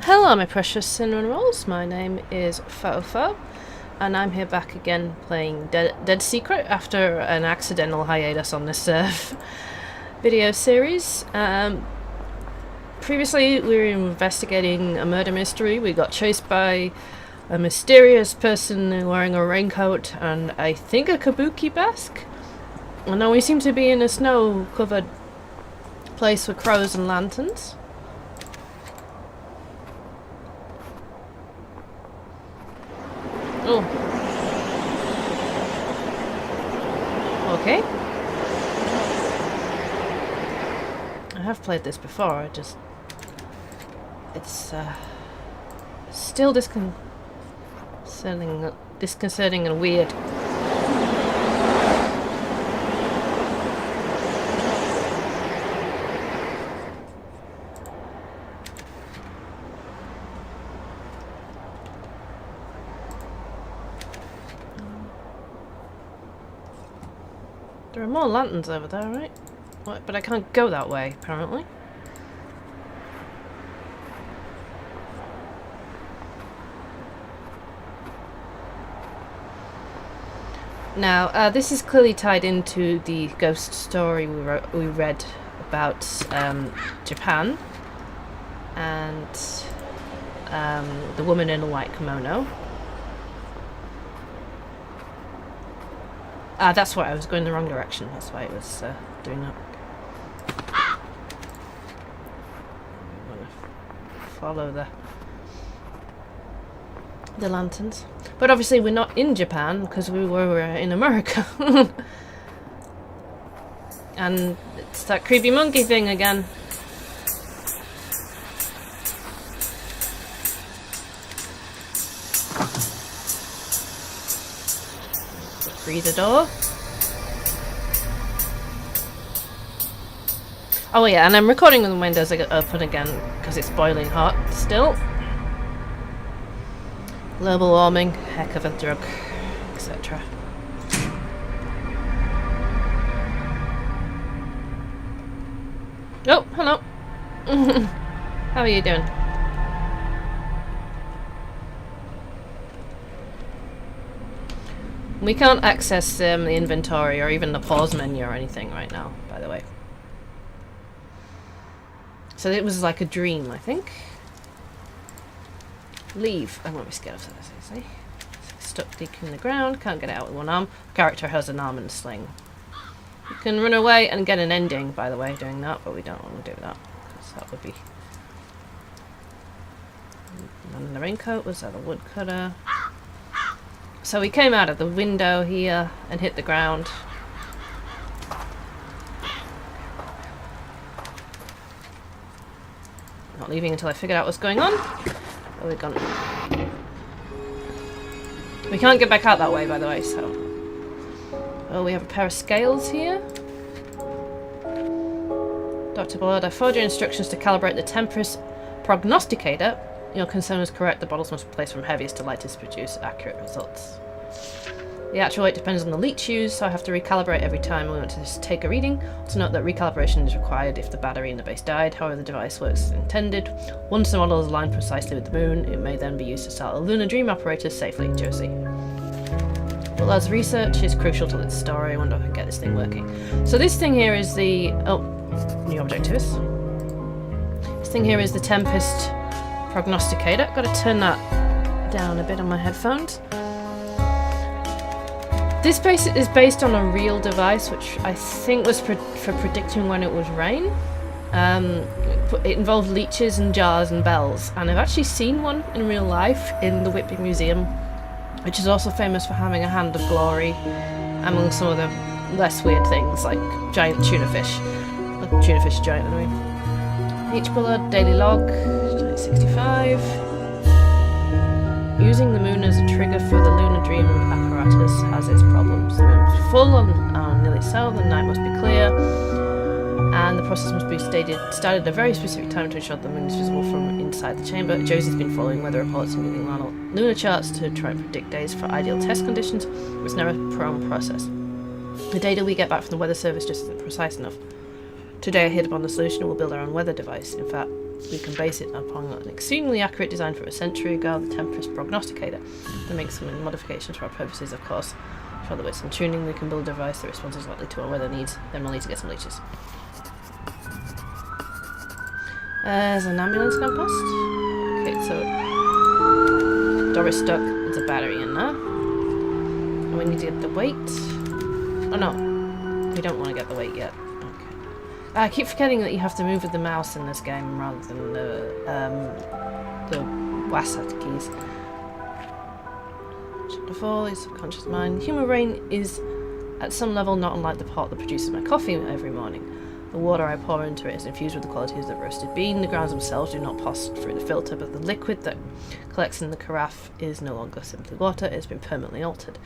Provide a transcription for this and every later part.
Hello, my precious cinnamon rolls. My name is Fofo, and I'm here back again playing Dead Secret after an accidental hiatus on this video series. Previously, we were investigating a murder mystery. We got chased by a mysterious person wearing a raincoat and I think a kabuki mask. And now we seem to be in a snow-covered place with crows and lanterns. Oh. Okay. I have played this before, it's still disconcerting and weird. There are more lanterns over there, right? What? But I can't go that way, apparently. Now, this is clearly tied into the ghost story we read about Japan and the woman in a white kimono. That's why I was going the wrong direction. That's why it was doing that. I'm gonna follow the lanterns. But obviously we're not in Japan because we were in America. And it's that creepy monkey thing again. Freezer door. Oh yeah, and I'm recording with the windows open again because it's boiling hot still. Global warming, heck of a drug, etc. Oh, hello. How are you doing? We can't access the inventory or even the pause menu or anything right now, by the way. So it was like a dream, I think. Leave. I won't be scared of that, seriously. Stuck deep in the ground, can't get out with one arm. Character has an arm and a sling. You can run away and get an ending, by the way, doing that, but we don't want to do that, because that would be... And the raincoat, was that a woodcutter? So we came out of the window here and hit the ground. Not leaving until I figured out what's going on. Oh, we're gone. We can't get back out that way, by the way, so... Oh, we have a pair of scales here. Dr. Blood, I followed your instructions to calibrate the Tempest prognosticator. Your concern was correct. The bottles must be placed from heaviest to lightest to produce accurate results. The actual weight depends on the leech used, so I have to recalibrate every time we want to take a reading. Also note that recalibration is required if the battery in the base died. However, the device works as intended. Once the model is aligned precisely with the moon, it may then be used to start a lunar dream apparatus safely. Josie. Well, as research is crucial to this story, I wonder if I can get this thing working. So this thing here is the... Oh, new object to us. This thing here is the Tempest prognosticator. Got to turn that down a bit on my headphones. This is based on a real device, which I think was for predicting when it would rain. It involved leeches and jars and bells, and I've actually seen one in real life in the Whitby Museum, which is also famous for having a hand of glory, among some of the less weird things like giant tuna fish. Like tuna fish giant, anyway. H. Bullard, Daily Log, 65. Using the moon as a trigger for the lunar dream apparatus has its problems. The moon must be full and nearly so, the night must be clear, and the process must be started at a very specific time to ensure the moon is visible from inside the chamber. Josie's been following weather reports and using lunar charts to try and predict days for ideal test conditions. It's an error-prone process. The data we get back from the weather service just isn't precise enough. Today I hit upon the solution and we'll build our own weather device. In fact, We can base it upon an exceedingly accurate design from a century ago, the Tempest Prognosticator. To make some modifications for our purposes, of course. For the weights and tuning, we can build a device that responds as likely to our weather needs. Then we'll need to get some leeches. There's an ambulance gone past. Okay, so door is stuck. There's a battery in there. And we need to get the weight. Oh no, we don't want to get the weight yet. Okay. I keep forgetting that you have to move with the mouse in this game rather than the WASD keys. Chapter 4 is subconscious mind. The human brain is, at some level, not unlike the pot that produces my coffee every morning. The water I pour into it is infused with the qualities of roasted bean. The grounds themselves do not pass through the filter, but the liquid that collects in the carafe is no longer simply water, it has been permanently altered.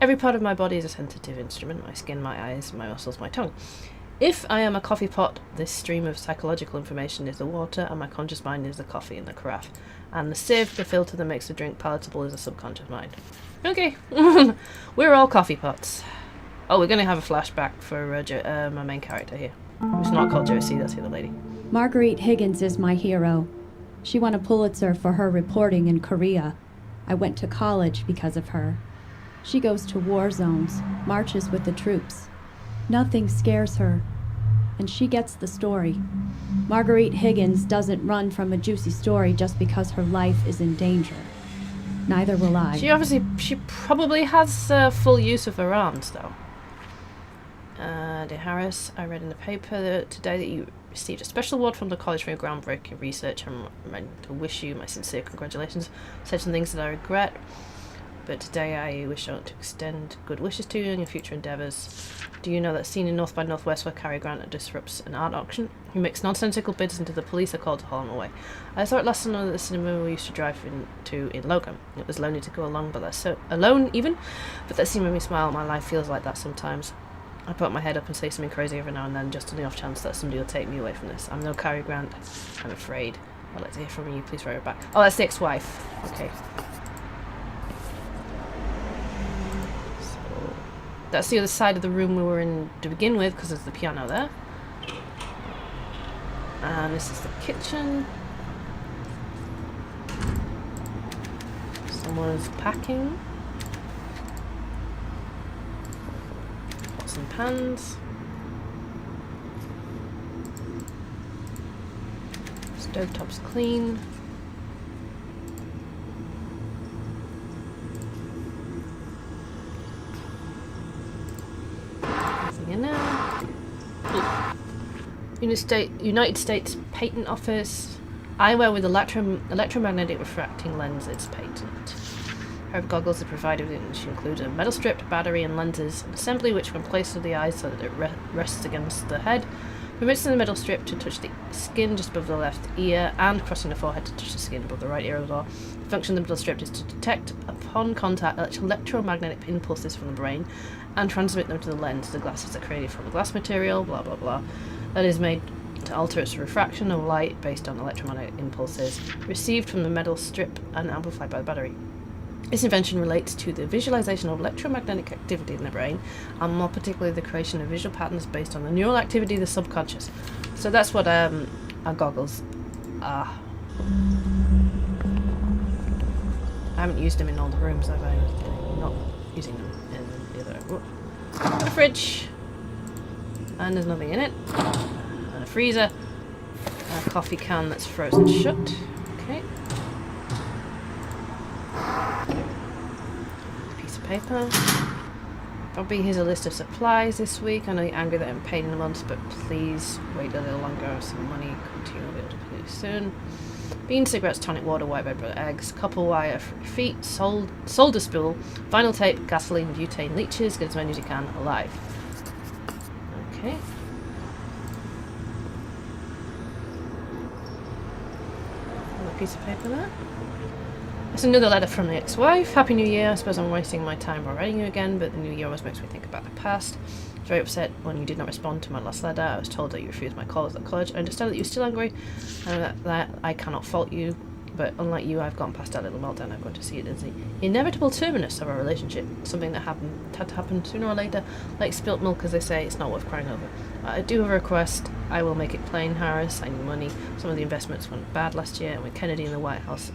Every part of my body is a sensitive instrument, my skin, my eyes, my muscles, my tongue. If I am a coffee pot, this stream of psychological information is the water, and my conscious mind is the coffee in the carafe. And the sieve, the filter that makes the drink palatable, is the subconscious mind. Okay, we're all coffee pots. Oh, we're going to have a flashback for my main character here. Who's not called Josie, that's the other lady. Marguerite Higgins is my hero. She won a Pulitzer for her reporting in Korea. I went to college because of her. She goes to war zones, marches with the troops. Nothing scares her, and she gets the story. Marguerite Higgins doesn't run from a juicy story just because her life is in danger. Neither will I. She probably has full use of her arms, though. Dear Harris, I read in the paper today that you received a special award from the college for your groundbreaking research. I'm meant to wish you my sincere congratulations. Said some things that I regret, but today I wish to extend good wishes to you in your future endeavours. Do you know that scene in North by Northwest where Cary Grant disrupts an art auction? He makes nonsensical bids until the police are called to haul him away. I saw it last summer at the cinema we used to drive into in Logan. It was lonely to go along, but that's so alone even. But that scene made me smile. My life feels like that sometimes. I put my head up and say something crazy every now and then, just on the off chance that somebody will take me away from this. I'm no Cary Grant. I'm afraid. I'd like to hear from you. Please write it back. Oh, that's the ex-wife. Okay. So that's the other side of the room we were in to begin with, because there's the piano there. And this is the kitchen. Someone's packing. Pots and pans. Stovetop's clean. Nothing in there. United States Patent Office. Eyewear with electromagnetic refracting lens. It's patent. Her goggles are provided with, which include a metal strip, battery, and lenses. An assembly which, when placed to the eyes so that it rests against the head, permits the metal strip to touch the skin just above the left ear and crossing the forehead to touch the skin above the right ear as well. The function of the metal strip is to detect, upon contact, electromagnetic impulses from the brain and transmit them to the lens. The glasses are created from glass material, blah blah blah, that is made to alter its refraction of light based on electromagnetic impulses received from the metal strip and amplified by the battery. This invention relates to the visualization of electromagnetic activity in the brain, and more particularly the creation of visual patterns based on the neural activity of the subconscious. So that's what our goggles are. I haven't used them in all the rooms, have I? Not using them in the other. Whoop. A fridge, and there's nothing in it. And a freezer, a coffee can that's frozen shut. Okay. Paper. Probably here's a list of supplies this week. I know you're angry that I'm paid in a month, but please wait a little longer. Some money come to you. I'll be able to pay you soon. Bean, cigarettes, tonic water, white bread, butter, eggs, copper wire, feet, solder spool, vinyl tape, gasoline, butane, leeches. Get as many as you can alive. Okay. Another piece of paper there. It's another letter from the ex-wife. Happy New Year. I suppose I'm wasting my time by writing you again, but the new year always makes me think about the past. I was very upset when you did not respond to my last letter. I was told that you refused my calls at college. I understand that you're still angry, and that I cannot fault you, but unlike you, I've gone past that little meltdown. I'm going to see it as the inevitable terminus of our relationship. Something that had to happen sooner or later. Like spilt milk, as they say, it's not worth crying over. I do have a request. I will make it plain, Harris. I need money. Some of the investments went bad last year, and with Kennedy in the White House,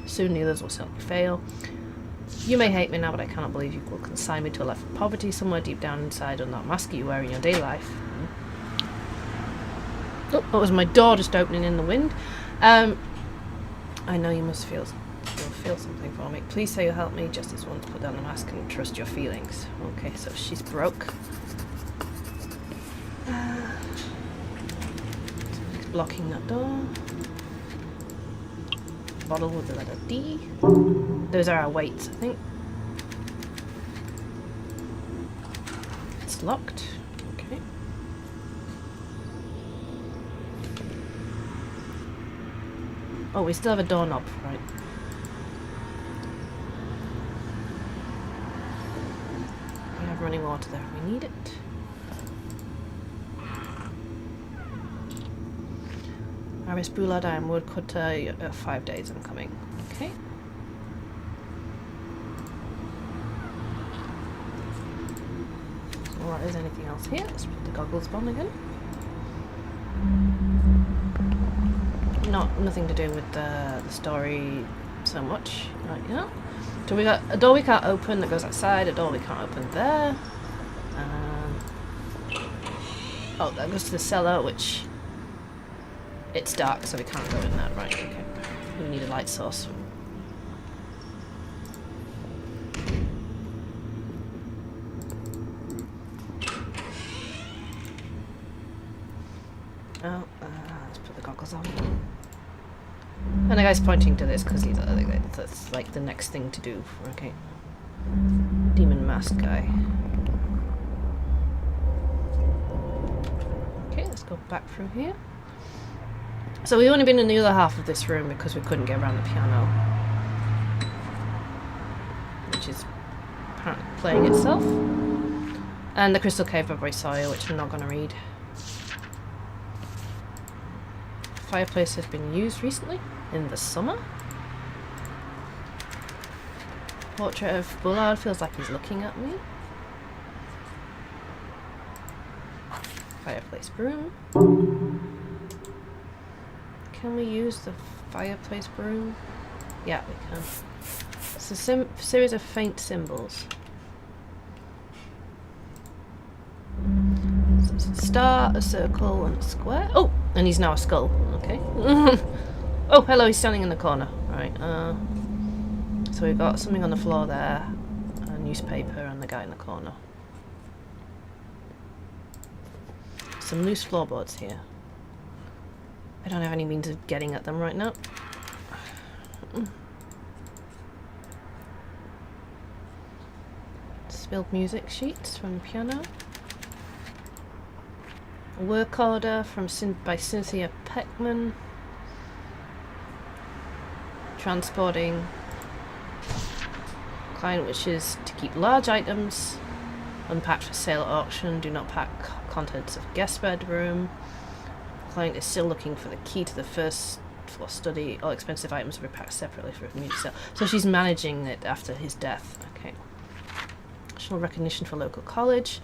soon the others will certainly fail. You may hate me now, but I cannot believe you will consign me to a life of poverty somewhere deep down inside under that mask you wear in your day life. Oh, that was my door just opening in the wind. I know you must feel something for me. Please say you'll help me just this once. Put down the mask and trust your feelings. Okay, so she's broke. He's blocking that door. Bottle with the letter D. Those are our weights, I think. It's locked. Okay. Oh, we still have a doorknob, right? We have running water there if we need it. Harris Bullard, I am woodcutter. 5 days I'm coming. Okay. So what is anything else here? Let's put the goggles on again. Nothing to do with the story so much right now. So we got a door we can't open that goes outside, a door we can't open there. Oh, that goes to the cellar, which it's dark, so we can't go in that. Right, okay. We need a light source. Oh, let's put the goggles on. And the guy's pointing to this because he's that's like the next thing to do. Okay. Demon mask guy. Okay, let's go back through here. So we've only been in the other half of this room because we couldn't get around the piano, which is apparently playing itself. And the Crystal Cave of Rosario, which I'm not going to read. Fireplace has been used recently in the summer. Portrait of Bullard feels like he's looking at me. Fireplace broom. Can we use the fireplace broom? Yeah, we can. It's a series of faint symbols. So it's a star, a circle, and a square. Oh, and he's now a skull. Okay. Oh, hello, he's standing in the corner. Right. So we've got something on the floor there, a newspaper, and the guy in the corner. Some loose floorboards here. I don't have any means of getting at them right now. Spilled music sheets from the piano. A work order by Cynthia Peckman. Transporting. Client wishes to keep large items unpacked for sale at auction. Do not pack contents of guest bedroom. Client is still looking for the key to the first floor study. All expensive items will be packed separately for immediate sale. So she's managing it after his death. Okay. National recognition for local college.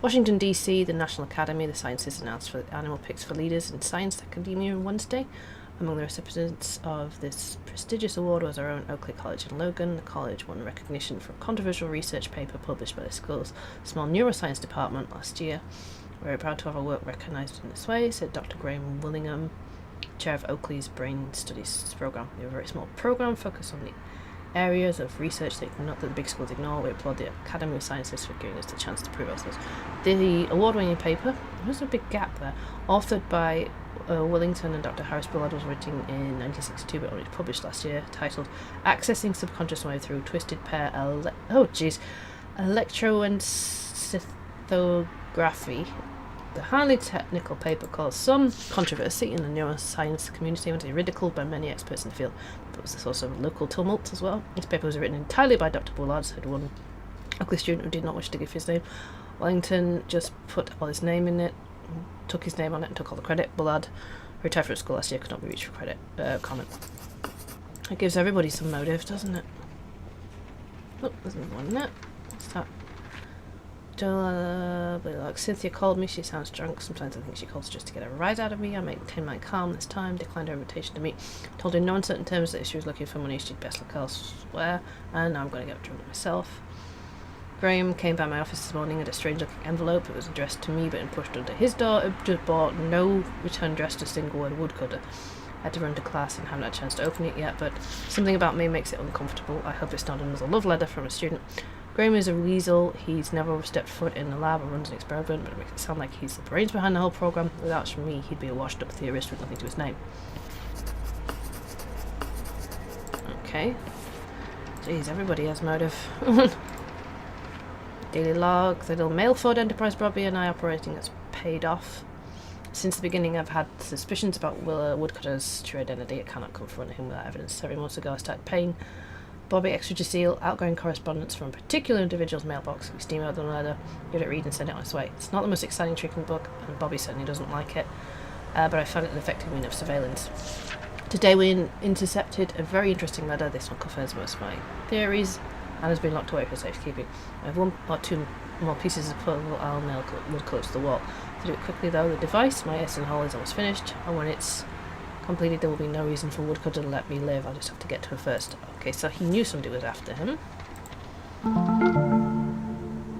Washington, D.C., the National Academy, the Sciences announced for animal picks for leaders in science academia on Wednesday. Among the recipients of this prestigious award was our own Oakley College in Logan. The college won recognition for a controversial research paper published by the school's small neuroscience department last year. We're very proud to have our work recognised in this way, said Dr. Graham Willingham, chair of Oakley's Brain Studies program. We have a very small program focused on the areas of research that the big schools ignore. We applaud the Academy of Sciences for giving us the chance to prove ourselves. The award-winning paper, there's a big gap there, authored by Willington and Dr. Harris Bullard, was written in 1962 but only published last year, titled Accessing Subconscious Wave Through Twisted Pair Electroencephalography. The highly technical paper caused some controversy in the neuroscience community and was ridiculed by many experts in the field. It was the source of local tumult as well. This paper was written entirely by Dr. Bullard, said one Oakley student who did not wish to give his name. Wellington just put all his name in it, took his name on it and took all the credit. Bullard, who retired from school last year, could not be reached for comment. It gives everybody some motive, doesn't it? Oh, there's another one there. What's that? But like Cynthia called me. She sounds drunk. Sometimes I think she calls just to get a rise out of me. I maintained my calm this time. Declined her invitation to meet. Told her in no uncertain terms that if she was looking for money, she'd best look elsewhere. And now I'm going to get drunk myself. Graham came by my office this morning at a strange-looking envelope. It was addressed to me, but pushed under his door. It just bought no return addressed a single word woodcutter. I had to run to class and haven't had a chance to open it yet, but something about me makes it uncomfortable. I hope it's not another love letter from a student. Graham is a weasel. He's never stepped foot in the lab or runs an experiment, but it makes it sound like he's the brains behind the whole program. Without me, he'd be a washed-up theorist with nothing to his name. Okay. Jeez, everybody has motive. Daily log. The little mail Ford enterprise Bobby and I operating has paid off. Since the beginning, I've had suspicions about Woodcutter's true identity. I cannot confront him without evidence. 7 months ago, I started paying Bobby extra to seal outgoing correspondence from a particular individual's mailbox. We steam out the letter, give it a read, and send it on its way. It's not the most exciting trick in the book, and Bobby certainly doesn't like it, but I found it an effective means of surveillance. Today, we intercepted a very interesting letter. This one confirms most of my theories and has been locked away for safekeeping. I have 1 or 2 more pieces of puzzle I'll nail woodcutter to the wall. To do it quickly though, the device, my Essen Hall, is almost finished, and when it's completed there will be no reason for Woodcutter to let me live. I'll just have to get to her first. Okay, so he knew somebody was after him.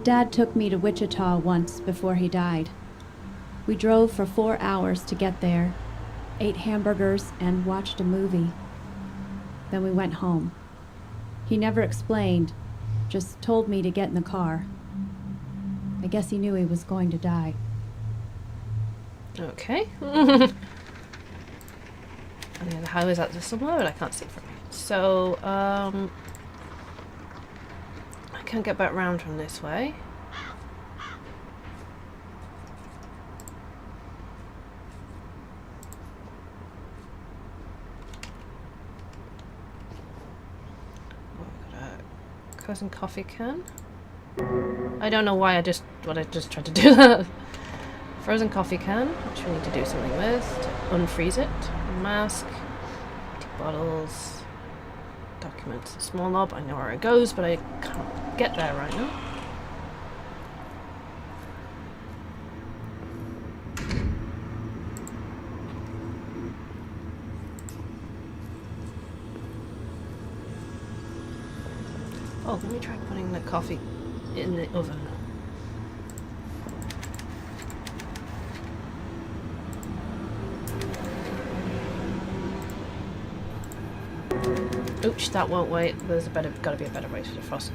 Dad took me to Wichita once before he died. We drove for 4 hours to get there, ate hamburgers, and watched a movie. Then we went home. He never explained, just told me to get in the car. I guess he knew he was going to die. Okay. And the highway's out there somewhere, but I can't see it from here. So, I can't get back round from this way. Oh, I've got a cousin coffee can. I don't know why I just tried to do that. Frozen coffee can, which we need to do something with. To unfreeze it. Mask. Empty bottles. Documents. Small knob. I know where it goes, but I can't get there right now. Oh, let me try putting the coffee in the oven. Oops, that won't wait. There's gotta be a better way to defrost.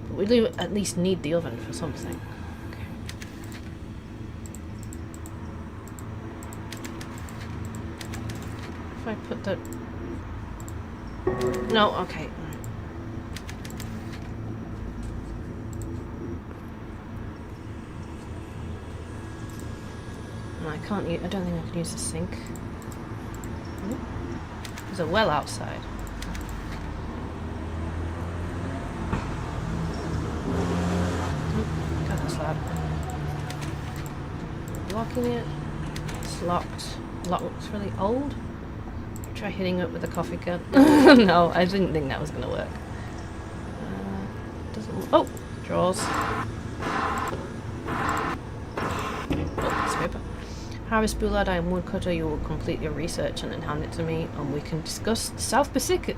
But we do at least need the oven for something. Okay. If I put the... No, okay. No, I can't use... I don't think I can use the sink. There's a well outside. God, that's loud. Locking it. It's locked. Lock looks really old. Try hitting it with a coffee can. No, I didn't think that was going to work. Doesn't. Oh, drawers. Oh, it's paper. Harris Bullard, I am Woodcutter. You will complete your research and then hand it to me, and we can discuss the South Pacific in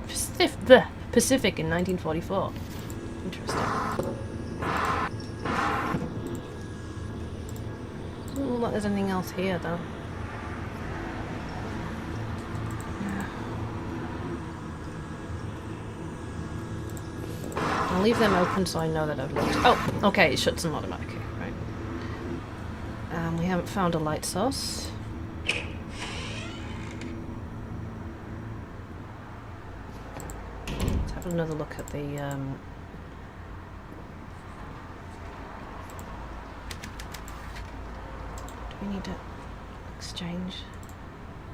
1944. Interesting. Doesn't look like there's anything else here, though. I'll leave them open so I know that I've looked. Oh, okay, it shuts them automatically. Right. We haven't found a light source. Let's have another look at the... Do we need to exchange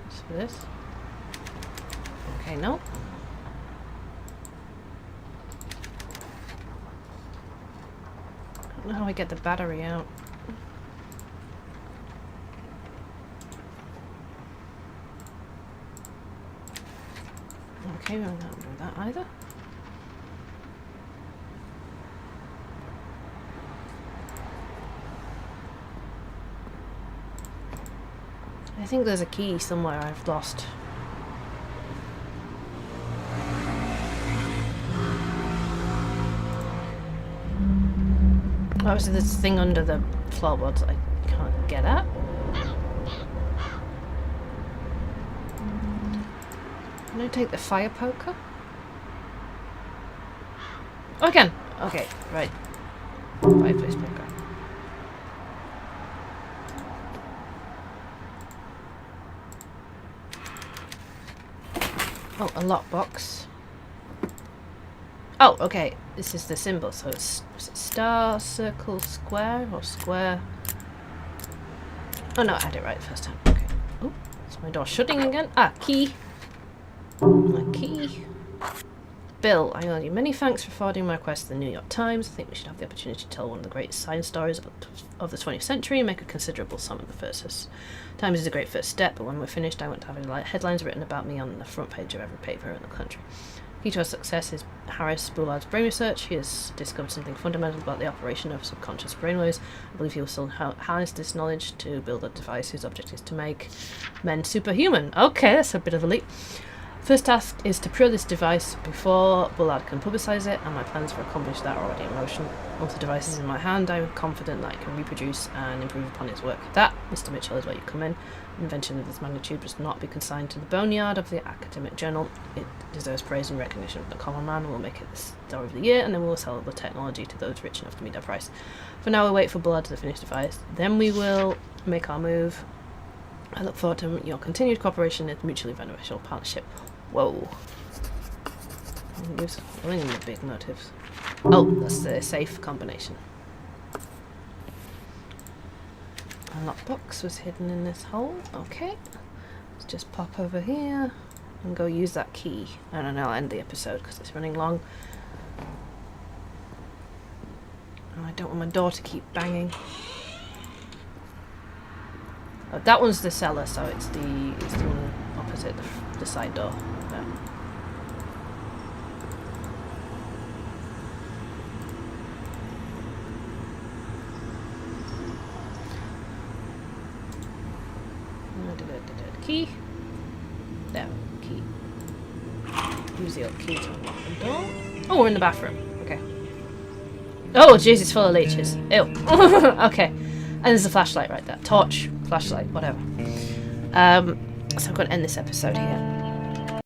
this for this? Okay, no. I don't know how I get the battery out. Okay, we're not going to do that either. I think there's a key somewhere I've lost. Obviously there's this thing under the floorboards I can't get at. Can I take the fire poker? Oh, I can! Okay, right. Fireplace poker. Oh, a lockbox. Oh, okay. This is the symbol. So it's star, circle, square, or square. Oh no, I had it right the first time. Okay. Oh, is my door shutting again? Ah, key. My key. Bill, I owe you many thanks for forwarding my request to the New York Times. I think we should have the opportunity to tell one of the greatest science stories of the 20th century and make a considerable sum of the first. Times is a great first step, but when we're finished, I want to have headlines written about me on the front page of every paper in the country. Key to our success is Harris Bullard's brain research. He has discovered something fundamental about the operation of subconscious brainwaves. I believe he will still harness this knowledge to build a device whose object is to make men superhuman. Okay, that's a bit of a leap. First task is to procure this device before Bullard can publicise it, and my plans for accomplish that are already in motion. Once the device is in my hand, I am confident that I can reproduce and improve upon its work. That, Mr. Mitchell, is where you come in. An invention of this magnitude must not be consigned to the boneyard of the academic journal. It deserves praise and recognition. The common man will make it the story of the year, and then we'll sell the technology to those rich enough to meet our price. For now, we'll wait for Bullard to finish the device. Then we will make our move. I look forward to your continued cooperation and mutually beneficial partnership. Whoa. Gives filling in the big motives. Oh, that's the safe combination. A lockbox was hidden in this hole. Okay. Let's just pop over here and go use that key. And then I'll end the episode because it's running long. And I don't want my door to keep banging. Oh, that one's the cellar, so it's the one opposite the side door. Yeah. Key. There, key. Use the old key to unlock the door. Oh, we're in the bathroom. Okay. Oh, jeez, it's full of leeches. Ew. Okay. And there's a flashlight right there. Torch, flashlight, whatever. So I'm going to end this episode here.